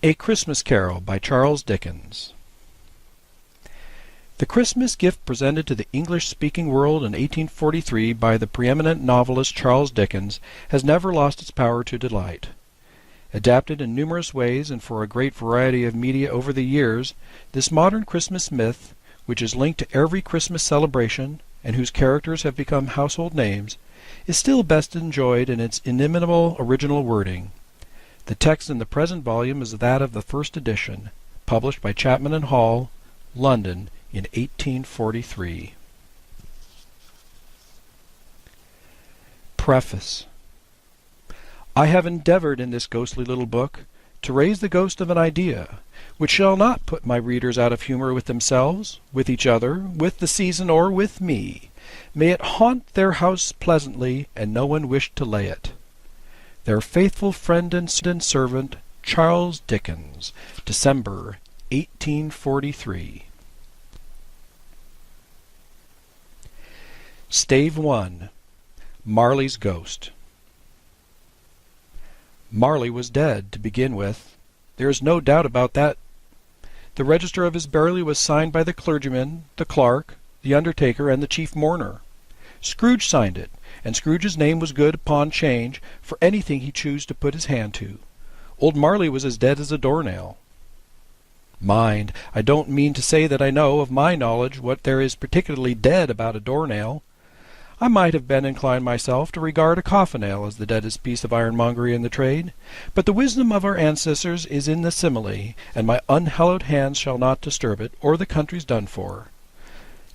A Christmas Carol by Charles Dickens. The Christmas gift presented to the English-speaking world in 1843 by the preeminent novelist Charles Dickens has never lost its power to delight. Adapted in numerous ways and for a great variety of media over the years, this modern Christmas myth, which is linked to every Christmas celebration and whose characters have become household names, is still best enjoyed in its inimitable original wording. The text in the present volume is that of the first edition, published by Chapman and Hall, London, in 1843. Preface. I have endeavored in this ghostly little book to raise the ghost of an idea, which shall not put my readers out of humor with themselves, with each other, with the season, or with me. May it haunt their house pleasantly, and no one wish to lay it. Their faithful friend and servant, Charles Dickens, December, 1843. Stave 1. Marley's Ghost. Marley was dead, to begin with. There is no doubt about that. The register of his burial was signed by the clergyman, the clerk, the undertaker, and the chief mourner. Scrooge signed it, and Scrooge's name was good upon change for anything he chose to put his hand to. Old Marley was as dead as a doornail. Mind, I don't mean to say that I know, of my knowledge, what there is particularly dead about a doornail. I might have been inclined myself to regard a coffin-nail as the deadest piece of ironmongery in the trade, but the wisdom of our ancestors is in the simile, and my unhallowed hands shall not disturb it, or the country's done for.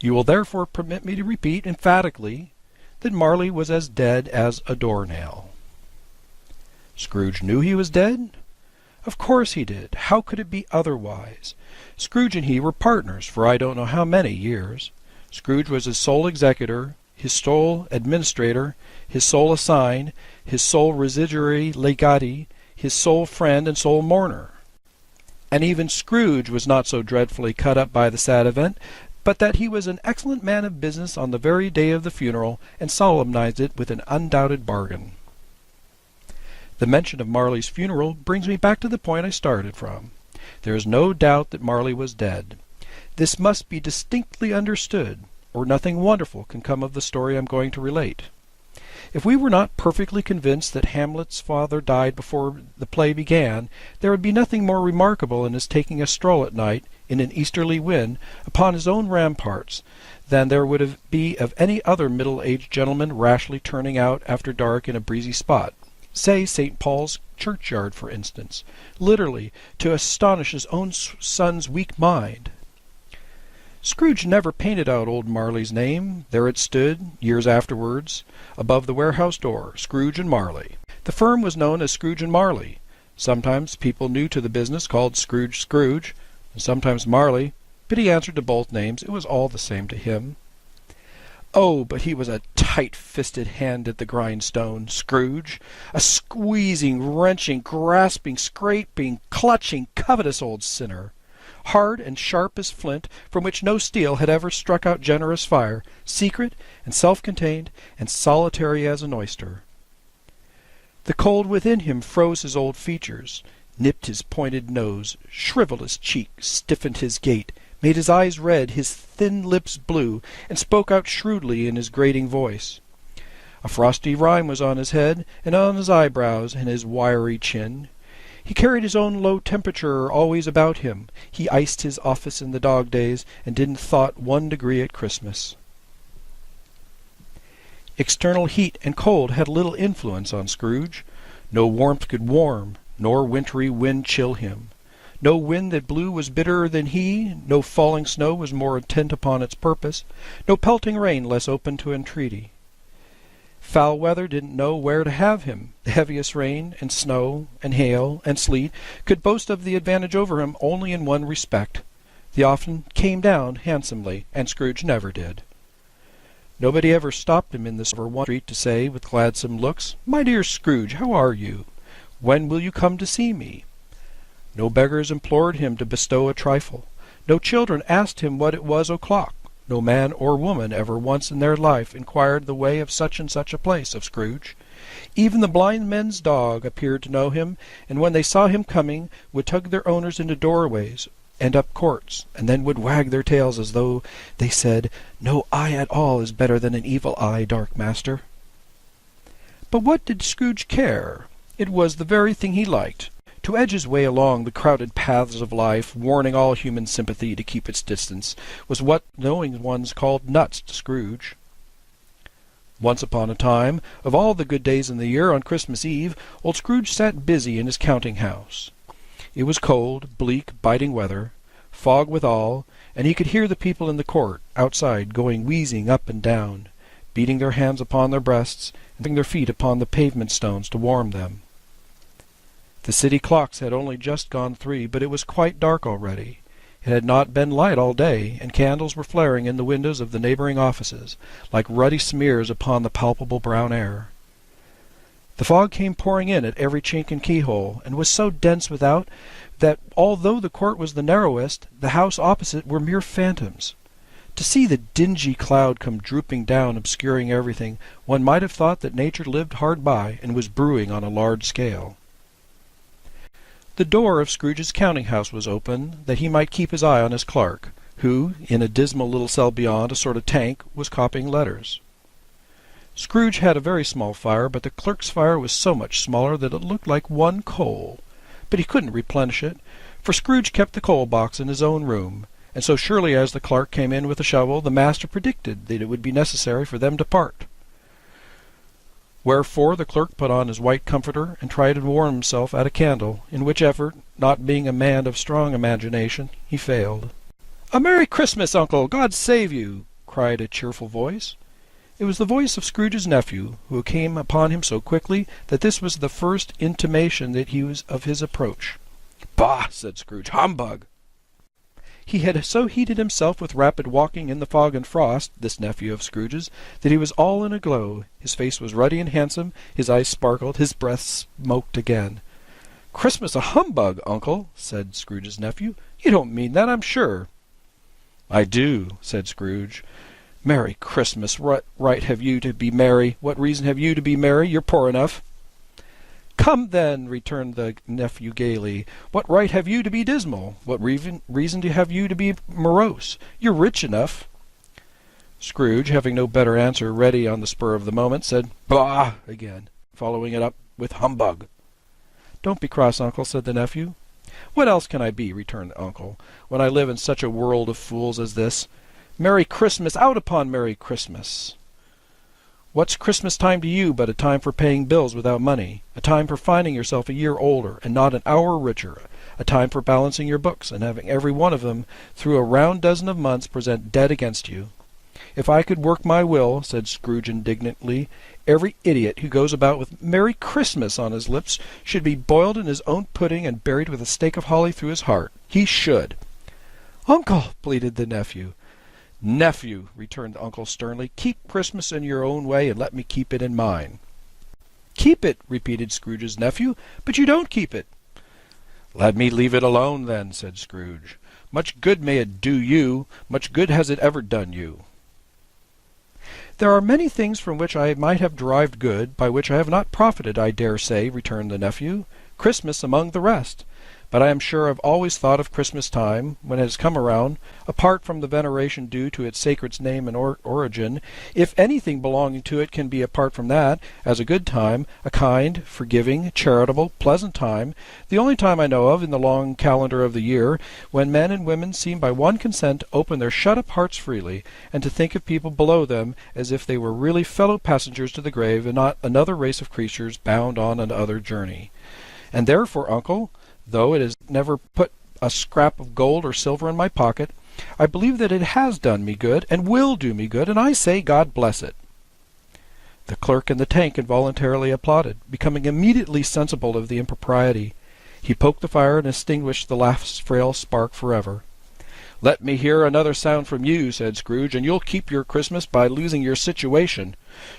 You will therefore permit me to repeat emphatically that Marley was as dead as a doornail. Scrooge knew he was dead? Of course he did. How could it be otherwise? Scrooge and he were partners for I don't know how many years. Scrooge was his sole executor, his sole administrator, his sole assign, his sole residuary legati, his sole friend and sole mourner. And even Scrooge was not so dreadfully cut up by the sad event, but that he was an excellent man of business on the very day of the funeral, and solemnized it with an undoubted bargain. The mention of Marley's funeral brings me back to the point I started from. There is no doubt that Marley was dead. This must be distinctly understood, or nothing wonderful can come of the story I am going to relate. If we were not perfectly convinced that Hamlet's father died before the play began, there would be nothing more remarkable in his taking a stroll at night, in an easterly wind, upon his own ramparts, than there would be of any other middle-aged gentleman rashly turning out after dark in a breezy spot, say St. Paul's churchyard, for instance, literally to astonish his own son's weak mind. Scrooge never painted out old Marley's name. There it stood, years afterwards, above the warehouse door, Scrooge and Marley. The firm was known as Scrooge and Marley. Sometimes people new to the business called Scrooge Scrooge, and sometimes Marley, but he answered to both names. It was all the same to him. Oh, but he was a tight-fisted hand at the grindstone, Scrooge, a squeezing, wrenching, grasping, scraping, clutching, covetous old sinner, hard and sharp as flint, from which no steel had ever struck out generous fire, secret and self-contained and solitary as an oyster. The cold within him froze his old features, nipped his pointed nose, shriveled his cheek, stiffened his gait, made his eyes red, his thin lips blue, and spoke out shrewdly in his grating voice. A frosty rime was on his head, and on his eyebrows, and his wiry chin. He carried his own low temperature always about him. He iced his office in the dog days, and didn't thaw 1 degree at Christmas. External heat and cold had little influence on Scrooge. No warmth could warm, nor wintry wind chill him. No wind that blew was bitterer than he, no falling snow was more intent upon its purpose, no pelting rain less open to entreaty. Foul weather didn't know where to have him. The heaviest rain and snow and hail and sleet could boast of the advantage over him only in one respect. They often came down handsomely, and Scrooge never did. Nobody ever stopped him in the street to say, with gladsome looks, "My dear Scrooge, how are you? When will you come to see me?" No beggars implored him to bestow a trifle. No children asked him what it was o'clock. No man or woman ever once in their life inquired the way of such and such a place of Scrooge. Even the blind men's dog appeared to know him, and when they saw him coming, would tug their owners into doorways and up courts, and then would wag their tails as though they said, "No eye at all is better than an evil eye, dark master." But what did Scrooge care? It was the very thing he liked, to edge his way along the crowded paths of life, warning all human sympathy to keep its distance, was what knowing ones called nuts to Scrooge. Once upon a time, of all the good days in the year, on Christmas Eve, old Scrooge sat busy in his counting-house. It was cold, bleak, biting weather, fog withal, and he could hear the people in the court outside going wheezing up and down, beating their hands upon their breasts, and putting their feet upon the pavement stones to warm them. The city clocks had only just gone 3, but it was quite dark already. It had not been light all day, and candles were flaring in the windows of the neighboring offices, like ruddy smears upon the palpable brown air. The fog came pouring in at every chink and keyhole, and was so dense without that, although the court was the narrowest, the house opposite were mere phantoms. To see the dingy cloud come drooping down, obscuring everything, one might have thought that nature lived hard by, and was brewing on a large scale. The door of Scrooge's counting-house was open, that he might keep his eye on his clerk, who, in a dismal little cell beyond, a sort of tank, was copying letters. Scrooge had a very small fire, but the clerk's fire was so much smaller that it looked like one coal. But he couldn't replenish it, for Scrooge kept the coal-box in his own room, and so surely as the clerk came in with a shovel, the master predicted that it would be necessary for them to part. Wherefore the clerk put on his white comforter and tried to warm himself at a candle, in which effort, not being a man of strong imagination, he failed. "A Merry Christmas, uncle! God save you!" cried a cheerful voice. It was the voice of Scrooge's nephew, who came upon him so quickly that this was the first intimation that he was of his approach. "Bah!" said Scrooge. "Humbug!" He had so heated himself with rapid walking in the fog and frost, this nephew of Scrooge's, that he was all in a glow. His face was ruddy and handsome, his eyes sparkled, his breath smoked again. "Christmas a humbug, uncle!" said Scrooge's nephew. "You don't mean that, I'm sure." "I do," said Scrooge. "Merry Christmas! What right have you to be merry? What reason have you to be merry? You're poor enough." "Come, then," returned the nephew gaily, "what right have you to be dismal? What reason have you to be morose? You're rich enough." Scrooge, having no better answer ready on the spur of the moment, said "Bah!" again, following it up with "Humbug!" "Don't be cross, uncle," said the nephew. "What else can I be," returned the uncle, "when I live in such a world of fools as this? Merry Christmas! Out upon Merry Christmas! What's Christmas time to you but a time for paying bills without money, a time for finding yourself a year older and not an hour richer, a time for balancing your books and having every one of them through a round dozen of months present dead against you? If I could work my will," said Scrooge indignantly, "every idiot who goes about with 'Merry Christmas' on his lips should be boiled in his own pudding and buried with a stake of holly through his heart. He should." "Uncle!" pleaded the nephew. "Nephew," returned the uncle sternly, "keep Christmas in your own way, and let me keep it in mine." "Keep it!" repeated Scrooge's nephew. "But you don't keep it." "Let me leave it alone, then," said Scrooge. "Much good may it do you. Much good has it ever done you." "There are many things from which I might have derived good, by which I have not profited, I dare say," returned the nephew. "Christmas among the rest. But I am sure I've always thought of Christmas time, when it has come around, apart from the veneration due to its sacred name and origin, if anything belonging to it can be apart from that, as a good time, a kind, forgiving, charitable, pleasant time, the only time I know of in the long calendar of the year, when men and women seem by one consent to open their shut-up hearts freely, and to think of people below them as if they were really fellow-passengers to the grave, and not another race of creatures bound on another journey. And therefore, uncle, though it has never put a scrap of gold or silver in my pocket, I believe that it has done me good, and will do me good, and I say God bless it." The clerk in the tank involuntarily applauded, becoming immediately sensible of the impropriety. He poked the fire and extinguished the last frail spark forever. "Let me hear another sound from you," said Scrooge, "and you'll keep your Christmas by losing your situation.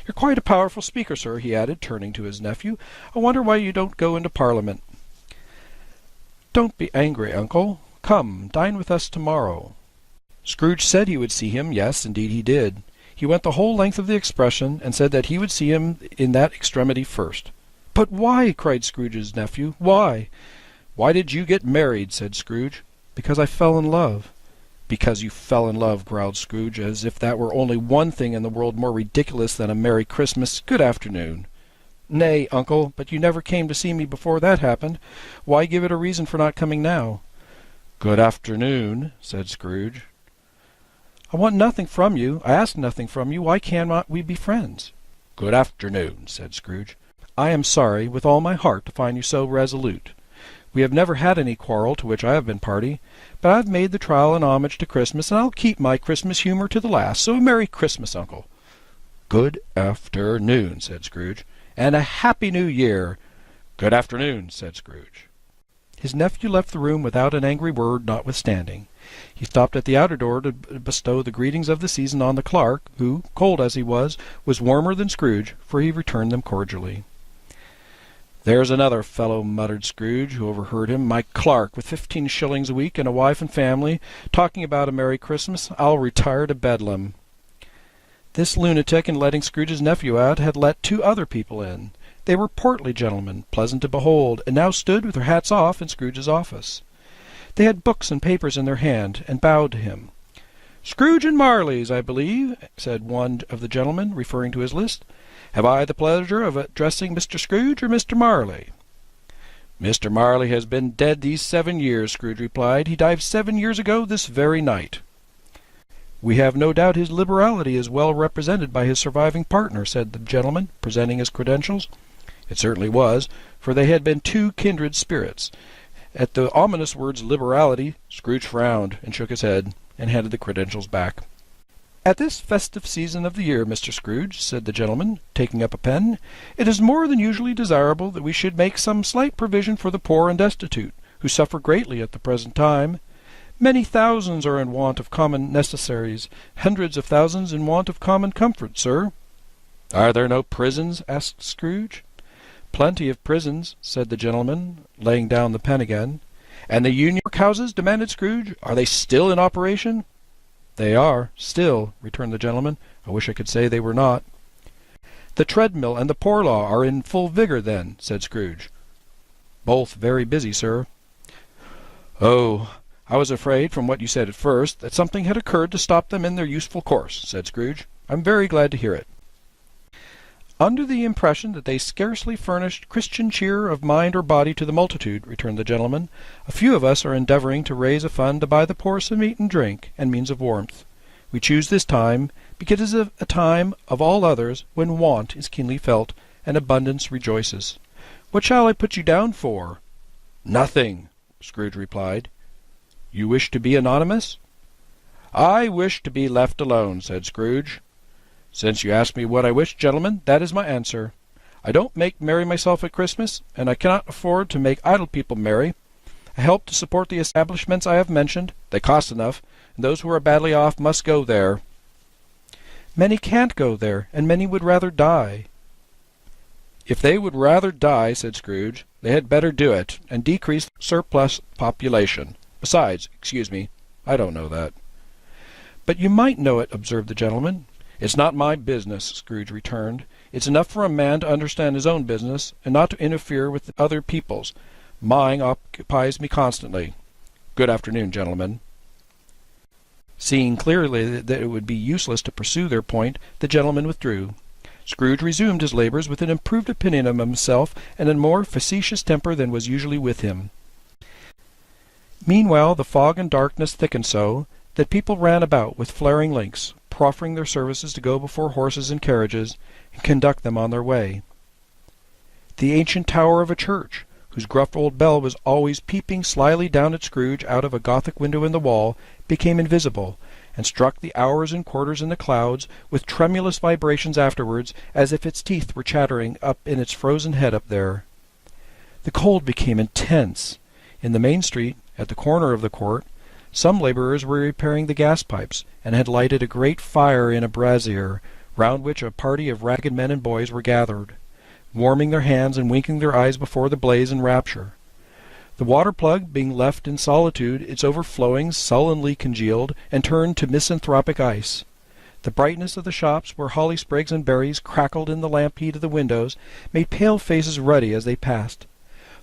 You're quite a powerful speaker, sir," he added, turning to his nephew. "I wonder why you don't go into Parliament." "Don't be angry, uncle. Come, dine with us tomorrow." Scrooge said he would see him. Yes, indeed he did. He went the whole length of the expression, and said that he would see him in that extremity first. "But why?" cried Scrooge's nephew. "Why?" "Why did you get married?" said Scrooge. "Because I fell in love." "Because you fell in love," growled Scrooge, as if that were only one thing in the world more ridiculous than a Merry Christmas. "Good afternoon." "Nay, uncle, but you never came to see me before that happened. Why give it a reason for not coming now?" "Good afternoon," said Scrooge. "I want nothing from you. I ask nothing from you. Why cannot we be friends?" "Good afternoon," said Scrooge. "I am sorry, with all my heart, to find you so resolute. We have never had any quarrel to which I have been party, but I've made the trial and homage to Christmas, and I'll keep my Christmas humour to the last. So a Merry Christmas, uncle." "Good afternoon," said Scrooge. "And a Happy New Year." "Good afternoon," said Scrooge. His nephew left the room without an angry word, notwithstanding. He stopped at the outer door to bestow the greetings of the season on the clerk, who, cold as he was warmer than Scrooge, for he returned them cordially. "There's another fellow," muttered Scrooge, who overheard him. "My clerk, with 15 shillings a week and a wife and family, talking about a Merry Christmas. I'll retire to Bedlam." This lunatic, in letting Scrooge's nephew out, had let 2 other people in. They were portly gentlemen, pleasant to behold, and now stood with their hats off in Scrooge's office. They had books and papers in their hand, and bowed to him. "Scrooge and Marley's, I believe," said one of the gentlemen, referring to his list. "Have I the pleasure of addressing Mr. Scrooge or Mr. Marley?" "Mr. Marley has been dead these 7 years," Scrooge replied. "He died 7 years ago this very night." "We have no doubt his liberality is well represented by his surviving partner," said the gentleman, presenting his credentials. It certainly was, for they had been 2 kindred spirits. At the ominous words liberality, Scrooge frowned and shook his head, and handed the credentials back. "At this festive season of the year, Mr. Scrooge," said the gentleman, taking up a pen, "it is more than usually desirable that we should make some slight provision for the poor and destitute, who suffer greatly at the present time. Many thousands are in want of common necessaries, hundreds of thousands in want of common comfort, sir." "Are there no prisons?" asked Scrooge. "Plenty of prisons," said the gentleman, laying down the pen again. "And the union workhouses?" demanded Scrooge. "Are they still in operation?" "They are, still," returned the gentleman. "I wish I could say they were not." "The treadmill and the poor law are in full vigour, then?" said Scrooge. "Both very busy, sir." "Oh, I was afraid, from what you said at first, that something had occurred to stop them in their useful course," said Scrooge. "I'm very glad to hear it." "Under the impression that they scarcely furnished Christian cheer of mind or body to the multitude," returned the gentleman, "a few of us are endeavouring to raise a fund to buy the poor some meat and drink, and means of warmth. We choose this time, because it is a time of all others when want is keenly felt, and abundance rejoices. What shall I put you down for?" "Nothing," Scrooge replied. "You wish to be anonymous?" "I wish to be left alone," said Scrooge. "Since you ask me what I wish, gentlemen, that is my answer. I don't make merry myself at Christmas, and I cannot afford to make idle people merry. I help to support the establishments I have mentioned. They cost enough, and those who are badly off must go there." "Many can't go there, and many would rather die." "If they would rather die," said Scrooge, "they had better do it, and decrease the surplus population. Besides, excuse me, I don't know that." "But you might know it," observed the gentleman. "It's not my business," Scrooge returned. "It's enough for a man to understand his own business, and not to interfere with other people's. Mine occupies me constantly. Good afternoon, gentlemen." Seeing clearly that it would be useless to pursue their point, the gentleman withdrew. Scrooge resumed his labours with an improved opinion of himself and a more facetious temper than was usually with him. Meanwhile the fog and darkness thickened so that people ran about with flaring links, proffering their services to go before horses and carriages, and conduct them on their way. The ancient tower of a church, whose gruff old bell was always peeping slyly down at Scrooge out of a Gothic window in the wall, became invisible, and struck the hours and quarters in the clouds with tremulous vibrations afterwards, as if its teeth were chattering up in its frozen head up there. The cold became intense. In the main street, at the corner of the court, some labourers were repairing the gas pipes, and had lighted a great fire in a brazier, round which a party of ragged men and boys were gathered, warming their hands and winking their eyes before the blaze in rapture. The water-plug, being left in solitude, its overflowings sullenly congealed and turned to misanthropic ice. The brightness of the shops, where holly sprigs and berries crackled in the lamp heat of the windows, made pale faces ruddy as they passed.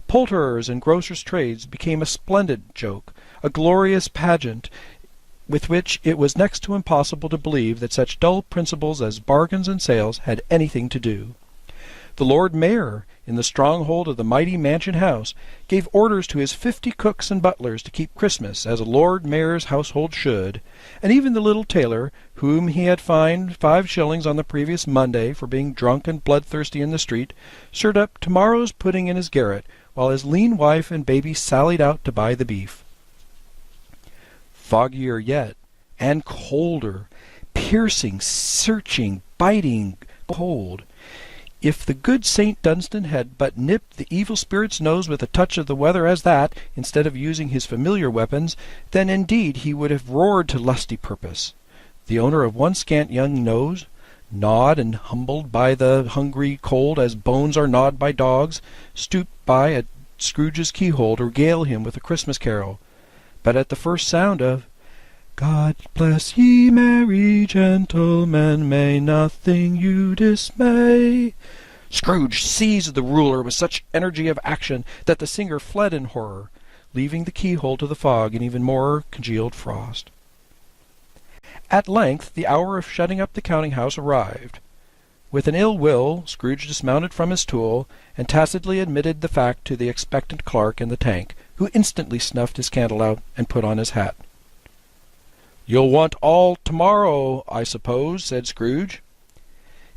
Poulterers' and grocers' trades became a splendid joke, a glorious pageant, with which it was next to impossible to believe that such dull principles as bargains and sales had anything to do. The Lord Mayor, in the stronghold of the mighty mansion house, gave orders to his 50 cooks and butlers to keep Christmas as a Lord Mayor's household should, and even the little tailor, whom he had fined 5 shillings on the previous Monday for being drunk and bloodthirsty in the street, stirred up tomorrow's pudding in his garret, while his lean wife and baby sallied out to buy the beef. Foggier yet, and colder, piercing, searching, biting cold. If the good St. Dunstan had but nipped the evil spirit's nose with a touch of the weather as that, instead of using his familiar weapons, then indeed he would have roared to lusty purpose. The owner of one scant young nose, gnawed and humbled by the hungry cold as bones are gnawed by dogs, stooped by at Scrooge's keyhole to regale him with a Christmas carol. But at the first sound of "God bless ye merry gentlemen, may nothing you dismay," Scrooge seized the ruler with such energy of action that the singer fled in horror, leaving the keyhole to the fog and even more congealed frost. At length the hour of shutting up the counting-house arrived. With an ill will, Scrooge dismounted from his stool, and tacitly admitted the fact to the expectant clerk in the tank, who instantly snuffed his candle out and put on his hat. "You'll want all tomorrow, I suppose," said Scrooge.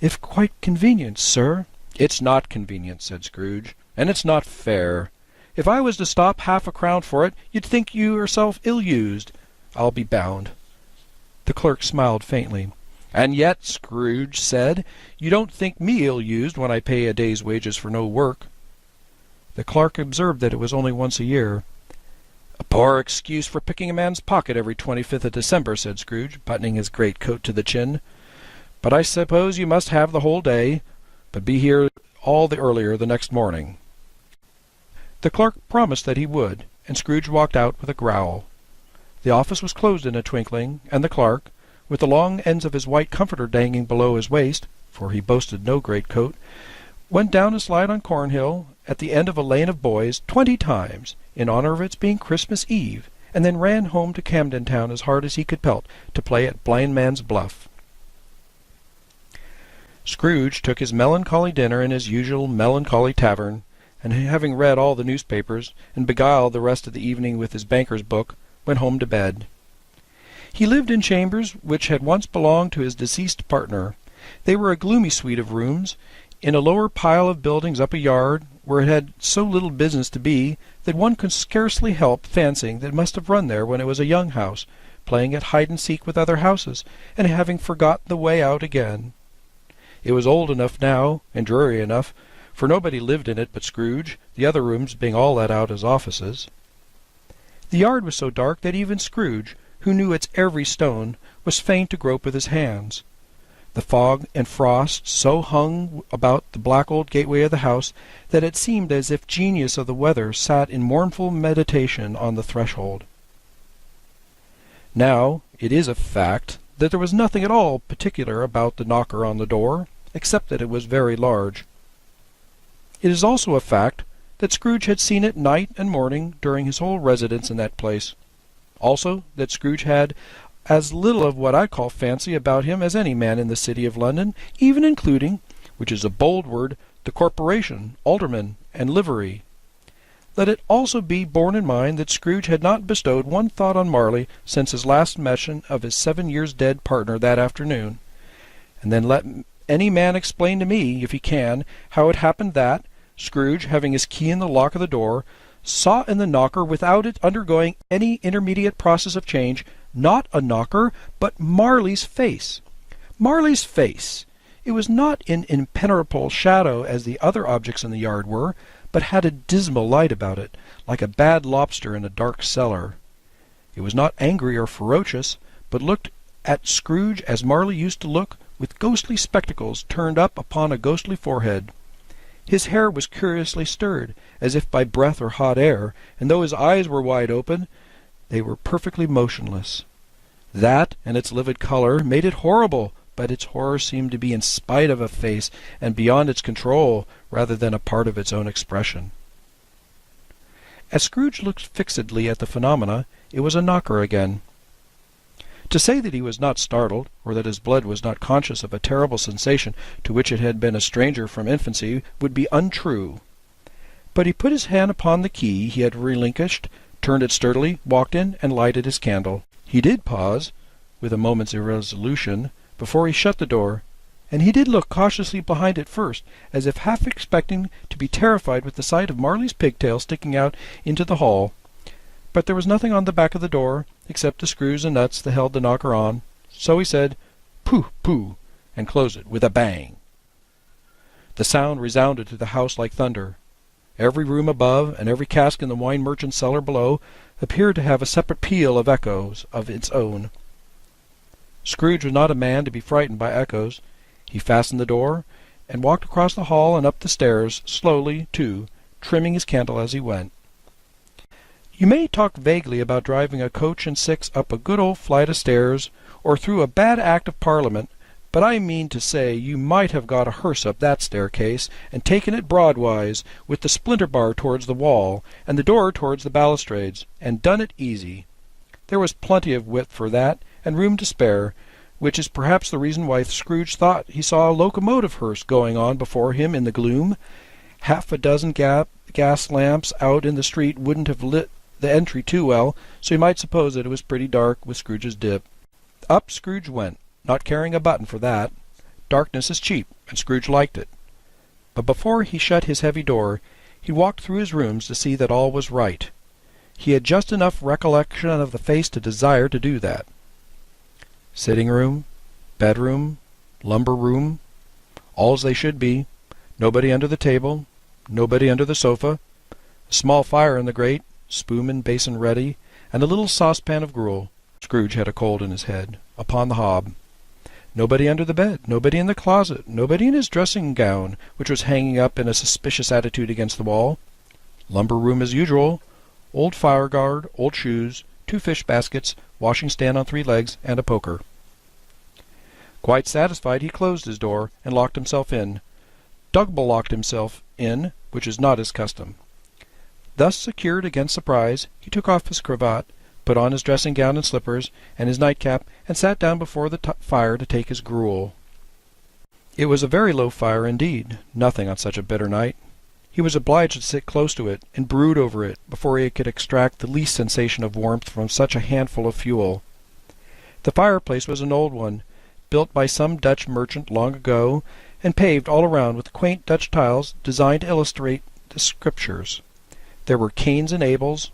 "If quite convenient, sir." "It's not convenient," said Scrooge, "and it's not fair. If I was to stop 1/2 crown for it, you'd think you yourself ill-used, I'll be bound." The clerk smiled faintly. "And yet," Scrooge said, "you don't think me ill-used when I pay a day's wages for no work." The clerk observed that it was only once a year. "A poor excuse for picking a man's pocket every 25th of December," said Scrooge, buttoning his great coat to the chin. "But I suppose you must have the whole day, but be here all the earlier the next morning." The clerk promised that he would, and Scrooge walked out with a growl. The office was closed in a twinkling, and the clerk, with the long ends of his white comforter dangling below his waist, for he boasted no greatcoat, went down a slide on Cornhill, at the end of a lane of boys, 20 times, in honor of its being Christmas Eve, and then ran home to Camden Town as hard as he could pelt, to play at Blind Man's Bluff. Scrooge took his melancholy dinner in his usual melancholy tavern, and having read all the newspapers, and beguiled the rest of the evening with his banker's book, went home to bed. He lived in chambers which had once belonged to his deceased partner. They were a gloomy suite of rooms, in a lower pile of buildings up a yard, where it had so little business to be that one could scarcely help fancying that it must have run there when it was a young house, playing at hide-and-seek with other houses, and having forgotten the way out again. It was old enough now, and dreary enough, for nobody lived in it but Scrooge, the other rooms being all let out as offices. The yard was so dark that even Scrooge, who knew its every stone, was fain to grope with his hands. The fog and frost so hung about the black old gateway of the house that it seemed as if Genius of the weather sat in mournful meditation on the threshold. Now, it is a fact that there was nothing at all particular about the knocker on the door, except that it was very large. It is also a fact that Scrooge had seen it night and morning during his whole residence in that place. Also that Scrooge had as little of what I call fancy about him as any man in the city of London, even including, which is a bold word, the corporation, aldermen, and livery. Let it also be borne in mind that Scrooge had not bestowed one thought on Marley since his last mention of his 7 years dead partner that afternoon. And then let any man explain to me, if he can, how it happened that, Scrooge, having his key in the lock of the door, saw in the knocker, without it undergoing any intermediate process of change, not a knocker, but Marley's face. Marley's face! It was not in impenetrable shadow as the other objects in the yard were, but had a dismal light about it, like a bad lobster in a dark cellar. It was not angry or ferocious, but looked at Scrooge as Marley used to look, with ghostly spectacles turned up upon a ghostly forehead. His hair was curiously stirred, as if by breath or hot air, and though his eyes were wide open, they were perfectly motionless. That, and its livid colour, made it horrible, but its horror seemed to be in spite of a face and beyond its control, rather than a part of its own expression. As Scrooge looked fixedly at the phenomena, it was a knocker again. To say that he was not startled, or that his blood was not conscious of a terrible sensation to which it had been a stranger from infancy, would be untrue. But he put his hand upon the key he had relinquished, turned it sturdily, walked in, and lighted his candle. He did pause, with a moment's irresolution, before he shut the door, and he did look cautiously behind it first, as if half expecting to be terrified with the sight of Marley's pigtail sticking out into the hall. But there was nothing on the back of the door, except the screws and nuts that held the knocker on, so he said, "Pooh, pooh," and closed it with a bang. The sound resounded through the house like thunder. Every room above, and every cask in the wine merchant's cellar below, appeared to have a separate peal of echoes of its own. Scrooge was not a man to be frightened by echoes. He fastened the door, and walked across the hall and up the stairs, slowly, too, trimming his candle as he went. You may talk vaguely about driving a coach and six up a good old flight of stairs, or through a bad Act of Parliament, but I mean to say you might have got a hearse up that staircase, and taken it broadwise, with the splinter bar towards the wall, and the door towards the balustrades, and done it easy. There was plenty of width for that, and room to spare, which is perhaps the reason why Scrooge thought he saw a locomotive hearse going on before him in the gloom. Half a dozen gas lamps out in the street wouldn't have lit the entry too well, so you might suppose that it was pretty dark with Scrooge's dip. Up Scrooge went, not caring a button for that. Darkness is cheap, and Scrooge liked it. But before he shut his heavy door, he walked through his rooms to see that all was right. He had just enough recollection of the face to desire to do that. Sitting room, bedroom, lumber room, all as they should be. Nobody under the table, nobody under the sofa, a small fire in the grate, spoon and basin ready, and a little saucepan of gruel. Scrooge had a cold in his head, upon the hob. Nobody under the bed, nobody in the closet, nobody in his dressing gown, which was hanging up in a suspicious attitude against the wall. Lumber room as usual, old fire guard, old shoes, 2 fish baskets, washing stand on 3 legs, and a poker. Quite satisfied, he closed his door, and locked himself in. Double locked himself in, which is not his custom. Thus secured against surprise, he took off his cravat, put on his dressing gown and slippers, and his nightcap, and sat down before the fire to take his gruel. It was a very low fire indeed, nothing on such a bitter night. He was obliged to sit close to it, and brood over it, before he could extract the least sensation of warmth from such a handful of fuel. The fireplace was an old one, built by some Dutch merchant long ago, and paved all around with quaint Dutch tiles designed to illustrate the Scriptures. There were Cains and Abels,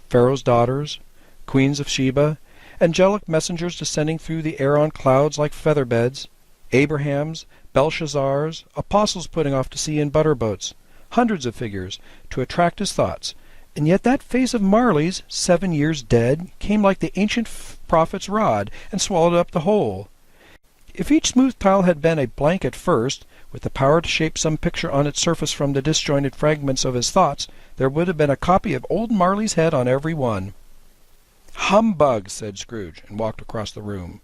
Pharaoh's daughters, queens of Sheba, angelic messengers descending through the air on clouds like feather-beds, Abrahams, Belshazzars, apostles putting off to sea in butter-boats, hundreds of figures, to attract his thoughts, and yet that face of Marley's, 7 years dead, came like the ancient prophet's rod, and swallowed up the whole. If each smooth tile had been a blank at first, with the power to shape some picture on its surface from the disjointed fragments of his thoughts, there would have been a copy of old Marley's head on every one. "Humbug!" said Scrooge, and walked across the room.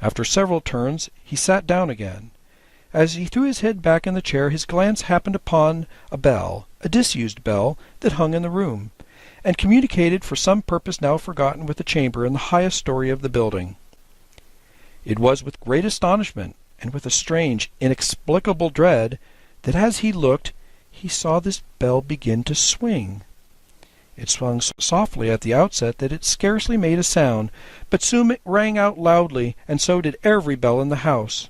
After several turns, he sat down again. As he threw his head back in the chair, his glance happened upon a bell, a disused bell, that hung in the room, and communicated for some purpose now forgotten with the chamber in the highest story of the building. It was with great astonishment, and with a strange, inexplicable dread, that as he looked, he saw this bell begin to swing. It swung so softly at the outset that it scarcely made a sound, but soon it rang out loudly, and so did every bell in the house.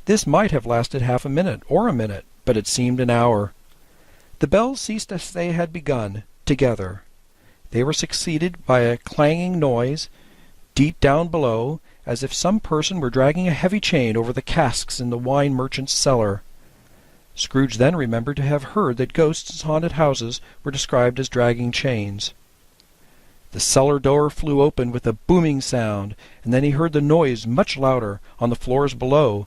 This might have lasted half a minute, or a minute, but it seemed an hour. The bells ceased as they had begun, together. They were succeeded by a clanging noise, deep down below, as if some person were dragging a heavy chain over the casks in the wine merchant's cellar. Scrooge then remembered to have heard that ghosts in haunted houses were described as dragging chains. The cellar door flew open with a booming sound, and then he heard the noise much louder on the floors below.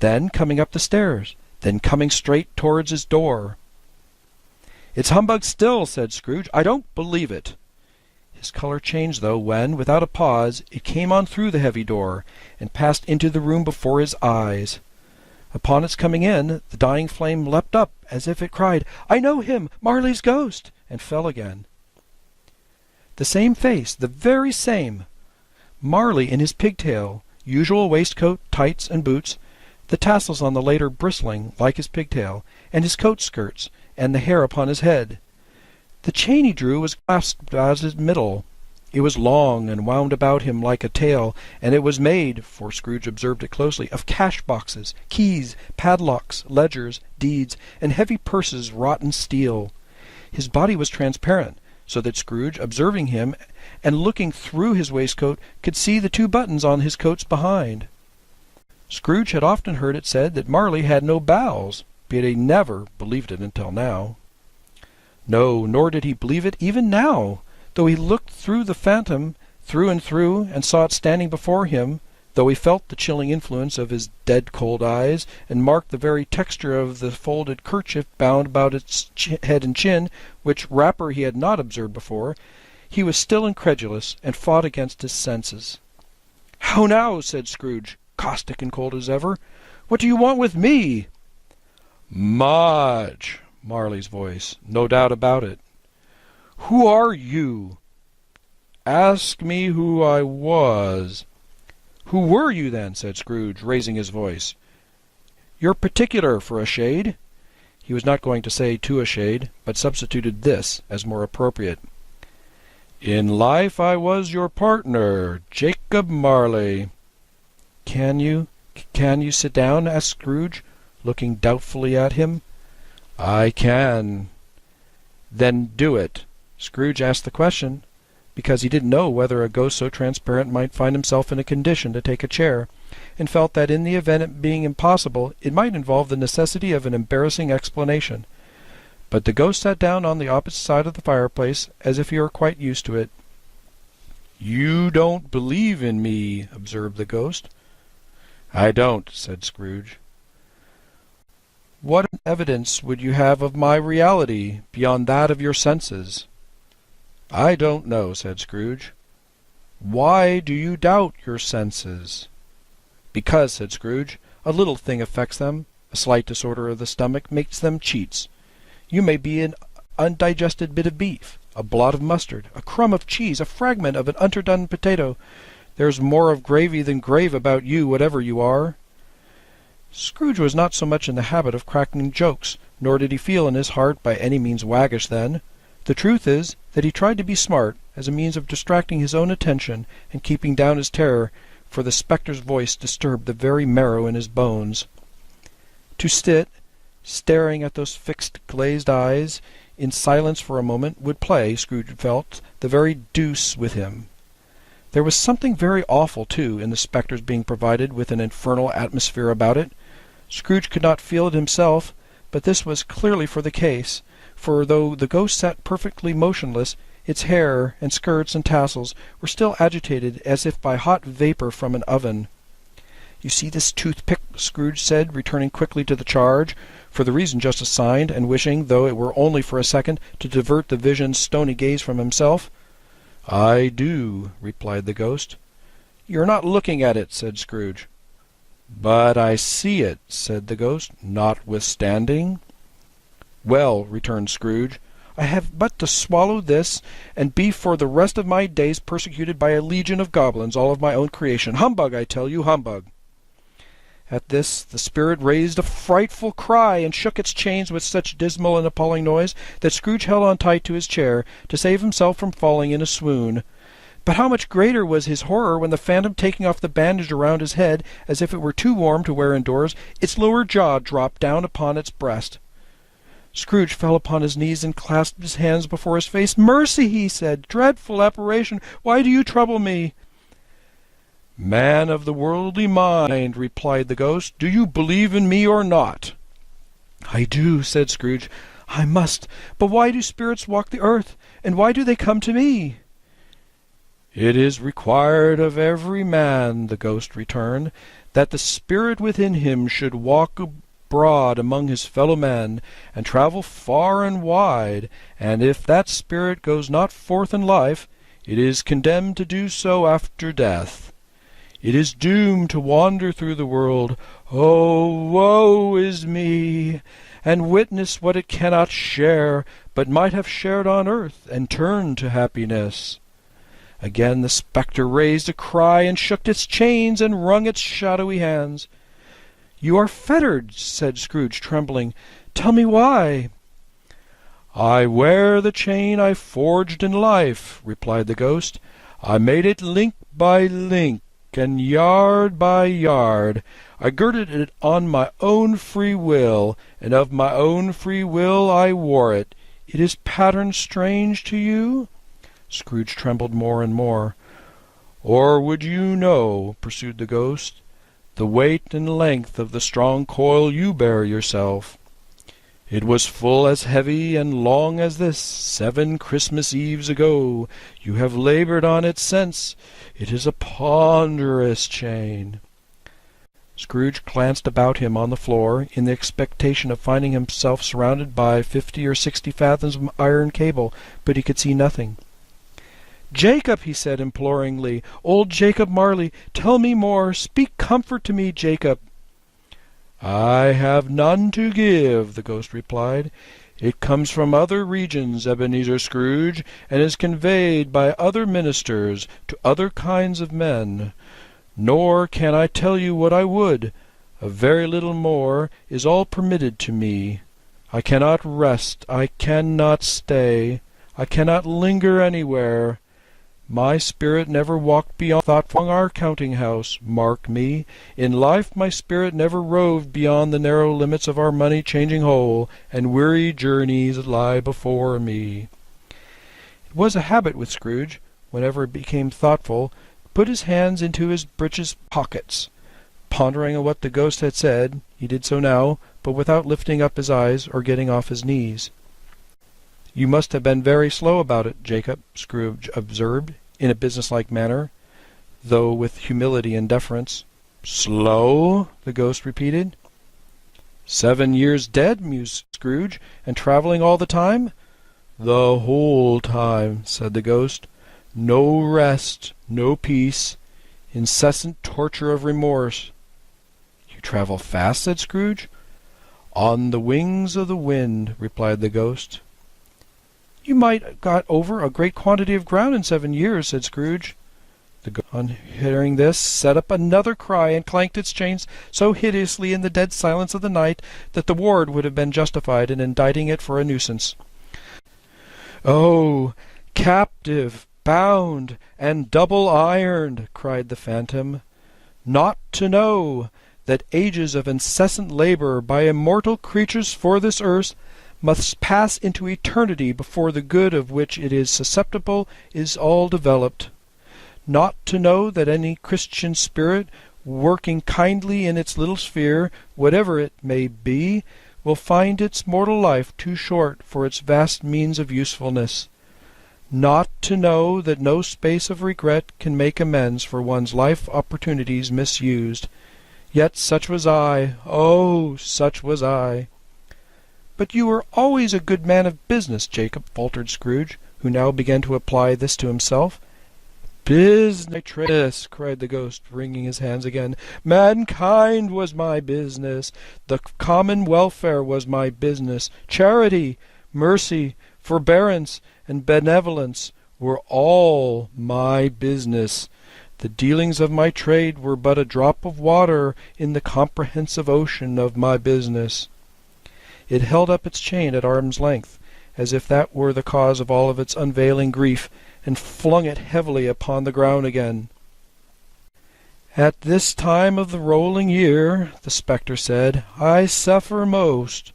Then, coming up the stairs, then coming straight towards his door. "It's humbug still," said Scrooge. "I don't believe it." His colour changed, though, when, without a pause, it came on through the heavy door, and passed into the room before his eyes. Upon its coming in, the dying flame leapt up, as if it cried, "I know him! Marley's ghost!" and fell again. The same face, the very same! Marley in his pigtail, usual waistcoat, tights, and boots, the tassels on the later bristling, like his pigtail, and his coat skirts, and the hair upon his head. The chain he drew was clasped about his middle. It was long, and wound about him like a tail, and it was made, for Scrooge observed it closely, of cash-boxes, keys, padlocks, ledgers, deeds, and heavy purses wrought in steel. His body was transparent, so that Scrooge, observing him, and looking through his waistcoat, could see the 2 buttons on his coats behind. Scrooge had often heard it said that Marley had no bowels, but he never believed it until now. No, nor did he believe it even now, though he looked through the phantom through and through, and saw it standing before him, though he felt the chilling influence of his dead-cold eyes, and marked the very texture of the folded kerchief bound about its head and chin, which wrapper he had not observed before, he was still incredulous, and fought against his senses. "How now?" said Scrooge, caustic and cold as ever. "What do you want with me?" "Much," Marley's voice, no doubt about it. "Who are you?" "Ask me who I was." "Who were you, then?" said Scrooge, raising his voice. "You're particular for a shade." He was not going to say to a shade, but substituted this as more appropriate. "In life I was your partner, Jacob Marley." Can you sit down?" asked Scrooge, looking doubtfully at him. "I can." "Then do it." Scrooge asked the question because he didn't know whether a ghost so transparent might find himself in a condition to take a chair, and felt that in the event it being impossible, it might involve the necessity of an embarrassing explanation. But the ghost sat down on the opposite side of the fireplace, as if he were quite used to it. "You don't believe in me," observed the ghost. "I don't," said Scrooge. "What evidence would you have of my reality, beyond that of your senses?" "I don't know," said Scrooge. "Why do you doubt your senses?" "Because," said Scrooge, "a little thing affects them. A slight disorder of the stomach makes them cheats. You may be an undigested bit of beef, a blot of mustard, a crumb of cheese, a fragment of an underdone potato. There's more of gravy than grave about you, whatever you are." Scrooge was not so much in the habit of cracking jokes, nor did he feel in his heart by any means waggish then. The truth is that he tried to be smart, as a means of distracting his own attention and keeping down his terror, for the spectre's voice disturbed the very marrow in his bones. To sit, staring at those fixed glazed eyes, in silence for a moment, would play, Scrooge felt, the very deuce with him. There was something very awful, too, in the spectre's being provided with an infernal atmosphere about it. Scrooge could not feel it himself, but this was clearly for the case, for though the ghost sat perfectly motionless, its hair and skirts and tassels were still agitated as if by hot vapour from an oven. "You see this toothpick?" Scrooge said, returning quickly to the charge, for the reason just assigned, and wishing, though it were only for a second, to divert the vision's stony gaze from himself. "I do," replied the ghost. "You're not looking at it," said Scrooge. "But I see it," said the ghost, "notwithstanding." "Well," returned Scrooge, "I have but to swallow this, and be for the rest of my days persecuted by a legion of goblins, all of my own creation. Humbug, I tell you, humbug!" At this the spirit raised a frightful cry, and shook its chains with such dismal and appalling noise that Scrooge held on tight to his chair to save himself from falling in a swoon. But how much greater was his horror when the phantom, taking off the bandage around his head, as if it were too warm to wear indoors, its lower jaw dropped down upon its breast. Scrooge fell upon his knees and clasped his hands before his face. "Mercy!" he said. "Dreadful apparition! Why do you trouble me?" "Man of the worldly mind," replied the ghost, "do you believe in me or not?" "I do," said Scrooge. "I must. But why do spirits walk the earth, and why do they come to me?" "It is required of every man," the ghost returned, "that the spirit within him should walk abroad among his fellow men, and travel far and wide, and if that spirit goes not forth in life, it is condemned to do so after death. It is doomed to wander through the world, oh, woe is me, and witness what it cannot share, but might have shared on earth, and turned to happiness. Again the spectre raised a cry, and shook its chains, and wrung its shadowy hands. "You are fettered," said Scrooge, trembling. "Tell me why." "I wear the chain I forged in life," replied the ghost. "I made it link by link, and yard by yard. I girded it on my own free will, and of my own free will I wore it. It is pattern strange to you?" Scrooge trembled more and more. "Or would you know," pursued the ghost, "the weight and length of the strong coil you bear yourself? It was full as heavy and long as this 7 Christmas Eves ago. You have labored on it since. It is a ponderous chain." Scrooge glanced about him on the floor, in the expectation of finding himself surrounded by 50 or 60 fathoms of iron cable, but he could see nothing. "Jacob," he said imploringly, "old Jacob Marley, tell me more. Speak comfort to me, Jacob." "I have none to give," the ghost replied. "It comes from other regions, Ebenezer Scrooge, and is conveyed by other ministers to other kinds of men. Nor can I tell you what I would. A very little more is all permitted to me. I cannot rest, I cannot stay, I cannot linger anywhere. My spirit never walked beyond thoughtful our counting-house, mark me. In life my spirit never roved beyond the narrow limits of our money-changing hole, and weary journeys lie before me." It was a habit with Scrooge, whenever he became thoughtful, to put his hands into his breeches pockets. Pondering on what the ghost had said, he did so now, but without lifting up his eyes or getting off his knees. "You must have been very slow about it, Jacob," Scrooge observed, in a businesslike manner, though with humility and deference. "Slow?" the ghost repeated. "7 years dead," mused Scrooge, "and travelling all the time?" "The whole time," said the ghost. "No rest, no peace, incessant torture of remorse." "You travel fast?" said Scrooge. "On the wings of the wind," replied the ghost. "You might have got over a great quantity of ground in 7 years," said Scrooge. The ghost, on hearing this, set up another cry, and clanked its chains so hideously in the dead silence of the night that the ward would have been justified in indicting it for a nuisance. "Oh, captive, bound, and double-ironed," cried the phantom, "not to know that ages of incessant labour by immortal creatures for this earth must pass into eternity before the good of which it is susceptible is all developed. Not to know that any Christian spirit, working kindly in its little sphere, whatever it may be, will find its mortal life too short for its vast means of usefulness. Not to know that no space of regret can make amends for one's life opportunities misused. Yet such was I, oh, such was I." "But you were always a good man of business, Jacob," faltered Scrooge, who now began to apply this to himself. "Business!" cried the ghost, wringing his hands again. "Mankind was my business. The common welfare was my business. Charity, mercy, forbearance, and benevolence were all my business. The dealings of my trade were but a drop of water in the comprehensive ocean of my business." It held up its chain at arm's length, as if that were the cause of all of its unveiling grief, and flung it heavily upon the ground again. "At this time of the rolling year," the spectre said, "I suffer most.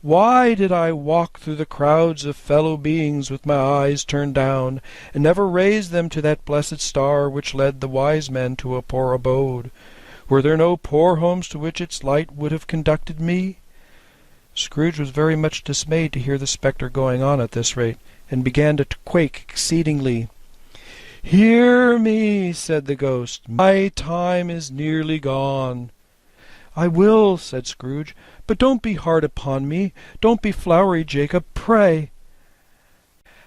Why did I walk through the crowds of fellow beings with my eyes turned down, and never raise them to that blessed star which led the wise men to a poor abode? Were there no poor homes to which its light would have conducted me?" Scrooge was very much dismayed to hear the spectre going on at this rate, and began to quake exceedingly. "Hear me," said the ghost. "My time is nearly gone. "I will," said Scrooge. "But don't be hard upon me. Don't be flowery, Jacob, pray."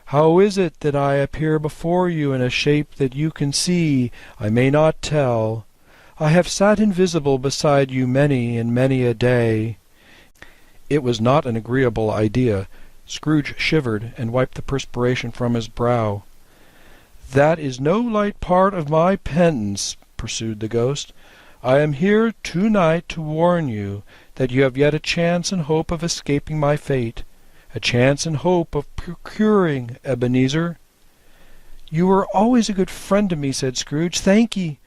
"How is it that I appear before you in a shape that you can see? I may not tell. I have sat invisible beside you many and many a day." It was not an agreeable idea. Scrooge shivered, and wiped the perspiration from his brow. "That is no light part of my penance," pursued the ghost. "I am here to-night to warn you that you have yet a chance and hope of escaping my fate, a chance and hope of procuring Ebenezer." "You were always a good friend to me," said Scrooge. "Thank ye."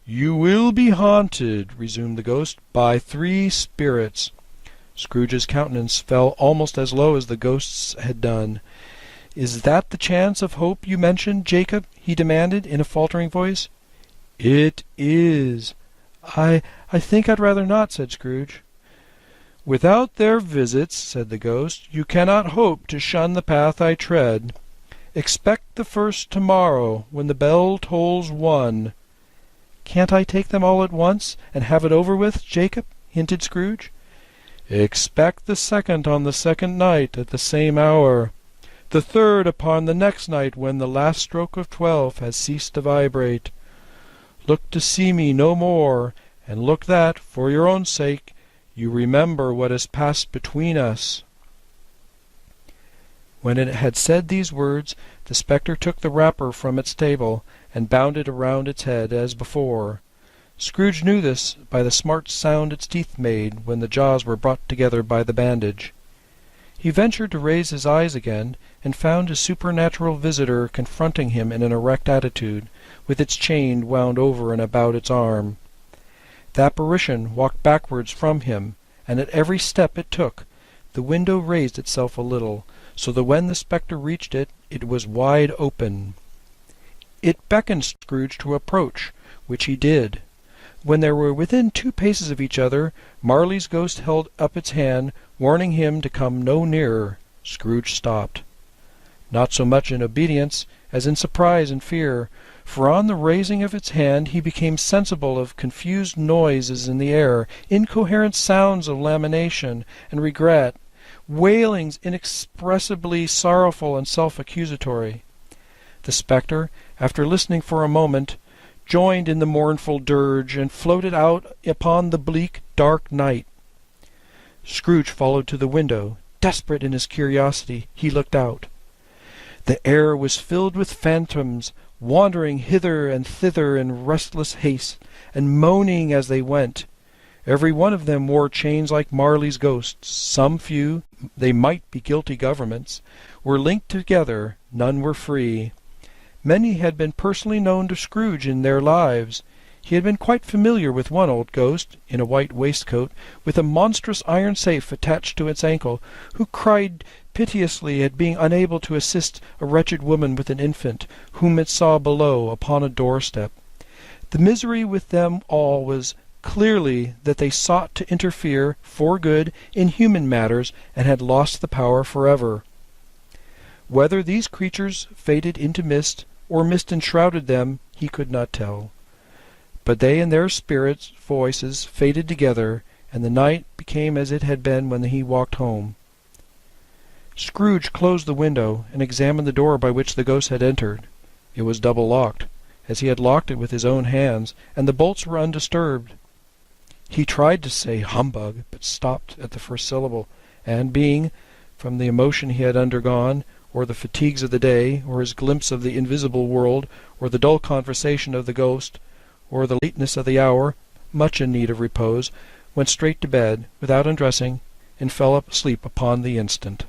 "You will be haunted," resumed the ghost, "by 3 spirits." Scrooge's countenance fell almost as low as the ghost's had done. "Is that the chance of hope you mentioned, Jacob?" he demanded, in a faltering voice. "It is." I think I'd rather not," said Scrooge. "Without their visits," said the ghost, "you cannot hope to shun the path I tread. Expect the first tomorrow, when the bell tolls 1. "Can't I take them all at once, and have it over with, Jacob?" hinted Scrooge. "Expect the second on the second night at the same hour, the third upon the next night when the last stroke of 12 has ceased to vibrate. Look to see me no more, and look that, for your own sake, you remember what has passed between us." When it had said these words, the spectre took the wrapper from its table, and bound it around its head as before. Scrooge knew this by the smart sound its teeth made when the jaws were brought together by the bandage. He ventured to raise his eyes again, and found his supernatural visitor confronting him in an erect attitude, with its chain wound over and about its arm. The apparition walked backwards from him, and at every step it took, the window raised itself a little, so that when the spectre reached it, it was wide open. It beckoned Scrooge to approach, which he did. When they were within 2 paces of each other, Marley's ghost held up its hand, warning him to come no nearer. Scrooge stopped. Not so much in obedience as in surprise and fear, for on the raising of its hand he became sensible of confused noises in the air, incoherent sounds of lamentation and regret, wailings inexpressibly sorrowful and self-accusatory. The spectre, after listening for a moment, joined in the mournful dirge, and floated out upon the bleak, dark night. Scrooge followed to the window. Desperate in his curiosity, he looked out. The air was filled with phantoms, wandering hither and thither in restless haste, and moaning as they went. Every one of them wore chains like Marley's ghosts. Some few, they might be guilty governments, were linked together, none were free. Many had been personally known to Scrooge in their lives. He had been quite familiar with one old ghost, in a white waistcoat, with a monstrous iron safe attached to its ankle, who cried piteously at being unable to assist a wretched woman with an infant, whom it saw below upon a doorstep. The misery with them all was clearly that they sought to interfere, for good, in human matters, and had lost the power forever. Whether these creatures faded into mist, or mist enshrouded them, he could not tell. But they and their spirits' voices faded together, and the night became as it had been when he walked home. Scrooge closed the window, and examined the door by which the ghost had entered. It was double-locked, as he had locked it with his own hands, and the bolts were undisturbed. He tried to say "humbug," but stopped at the first syllable, and being, from the emotion he had undergone, or the fatigues of the day, or his glimpse of the invisible world, or the dull conversation of the ghost, or the lateness of the hour, much in need of repose, went straight to bed, without undressing, and fell asleep upon the instant.